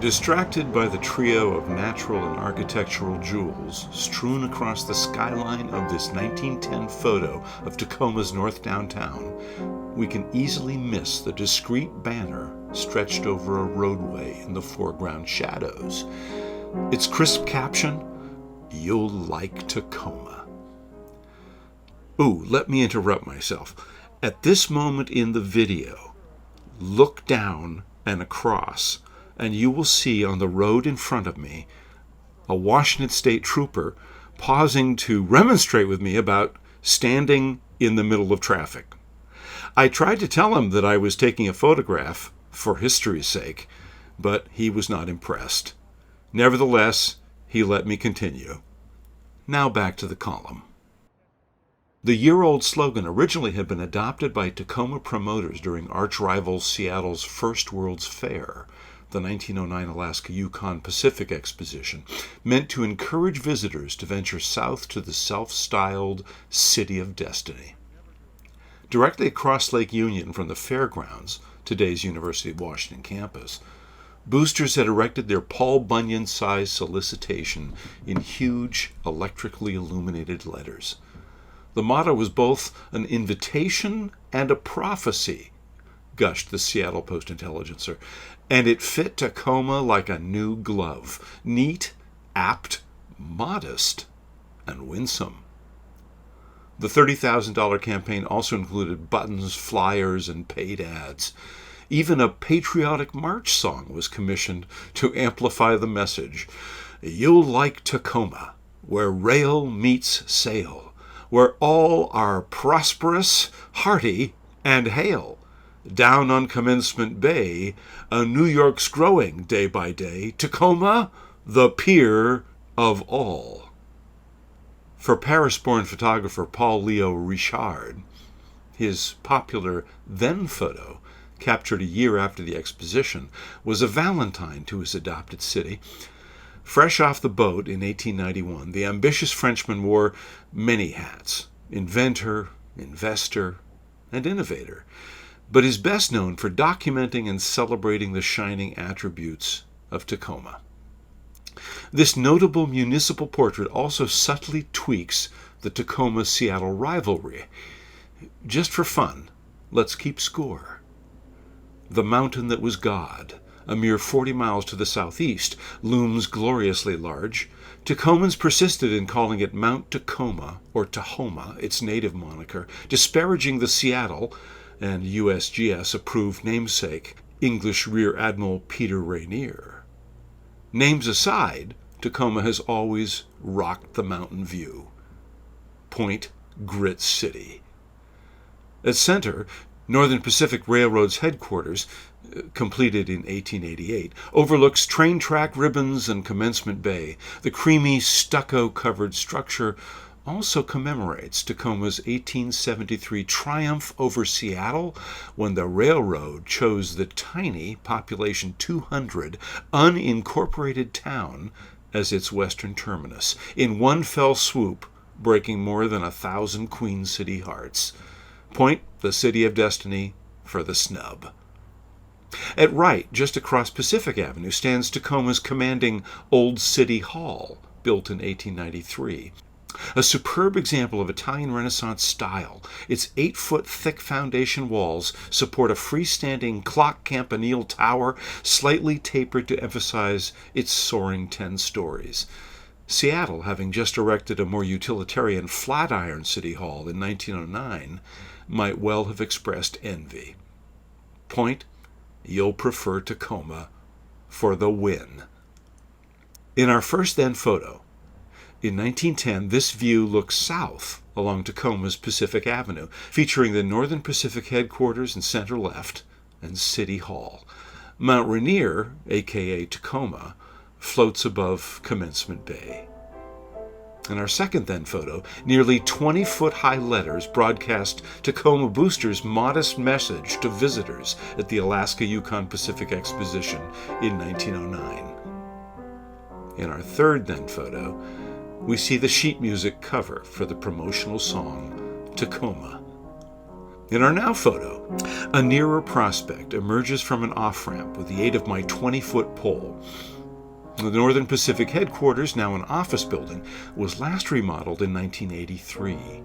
Distracted by the trio of natural and architectural jewels strewn across the skyline of this 1910 photo of Tacoma's North Downtown, we can easily miss the discreet banner stretched over a roadway in the foreground shadows. Its crisp caption, "You'll like Tacoma." Ooh, let me interrupt myself. At this moment in the video, look down and across, and you will see on the road in front of me a Washington State trooper pausing to remonstrate with me about standing in the middle of traffic. I tried to tell him that I was taking a photograph for history's sake, but he was not impressed. Nevertheless, he let me continue. Now back to the column. The year-old slogan originally had been adopted by Tacoma promoters during arch-rival Seattle's First World's Fair, the 1909 Alaska-Yukon Pacific Exposition, meant to encourage visitors to venture south to the self-styled City of Destiny. Directly across Lake Union from the fairgrounds, today's University of Washington campus, boosters had erected their Paul Bunyan-sized solicitation in huge, electrically illuminated letters. The motto was both an invitation and a prophecy, gushed the Seattle Post-Intelligencer, and it fit Tacoma like a new glove, neat, apt, modest, and winsome. The $30,000 campaign also included buttons, flyers, and paid ads. Even a patriotic march song was commissioned to amplify the message. "You'll like Tacoma, where rail meets sail, where all are prosperous, hearty, and hale. Down on Commencement Bay, New York's growing day by day. Tacoma, the peer of all." For Paris-born photographer Paul Leo Richard, his popular then photo, captured a year after the exposition, was a valentine to his adopted city. Fresh off the boat in 1891, the ambitious Frenchman wore many hats: inventor, investor, and innovator, but is best known for documenting and celebrating the shining attributes of Tacoma. This notable municipal portrait also subtly tweaks the Tacoma-Seattle rivalry. Just for fun, let's keep score. The mountain that was God, a mere 40 miles to the southeast, looms gloriously large. Tacomans persisted in calling it Mount Tacoma, or Tahoma, its native moniker, disparaging the Seattle and USGS-approved namesake, English Rear Admiral Peter Rainier. Names aside, Tacoma has always rocked the mountain view. Point Grit City. At center, Northern Pacific Railroad's headquarters, completed in 1888, overlooks train track ribbons and Commencement Bay. The creamy, stucco-covered structure also commemorates Tacoma's 1873 triumph over Seattle when the railroad chose the tiny, population 200, unincorporated town as its western terminus, in one fell swoop, breaking more than 1,000 Queen City hearts. Point the City of Destiny for the snub. At right, just across Pacific Avenue, stands Tacoma's commanding Old City Hall, built in 1893. A superb example of Italian Renaissance style, its 8-foot thick foundation walls support a freestanding clock campanile tower slightly tapered to emphasize its soaring 10 stories. Seattle, having just erected a more utilitarian Flatiron City Hall in 1909, might well have expressed envy. Point, you'll prefer Tacoma for the win. In our first then photo, in 1910, this view looks south along Tacoma's Pacific Avenue, featuring the Northern Pacific headquarters in center left and City Hall. Mount Rainier, aka Tacoma, floats above Commencement Bay. In our second then photo, nearly 20-foot-high letters broadcast Tacoma boosters' modest message to visitors at the Alaska-Yukon Pacific Exposition in 1909. In our third then photo, we see the sheet music cover for the promotional song Tacoma. In our now photo, a nearer prospect emerges from an off-ramp with the aid of my 20-foot pole. The Northern Pacific headquarters, now an office building, was last remodeled in 1983.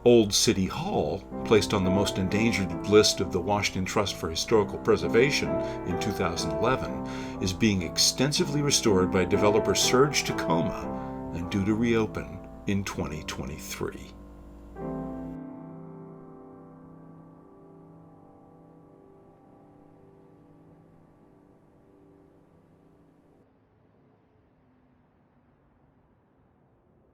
Old City Hall, placed on the most endangered list of the Washington Trust for Historical Preservation in 2011, is being extensively restored by developer Tacoma and due to reopen in 2023.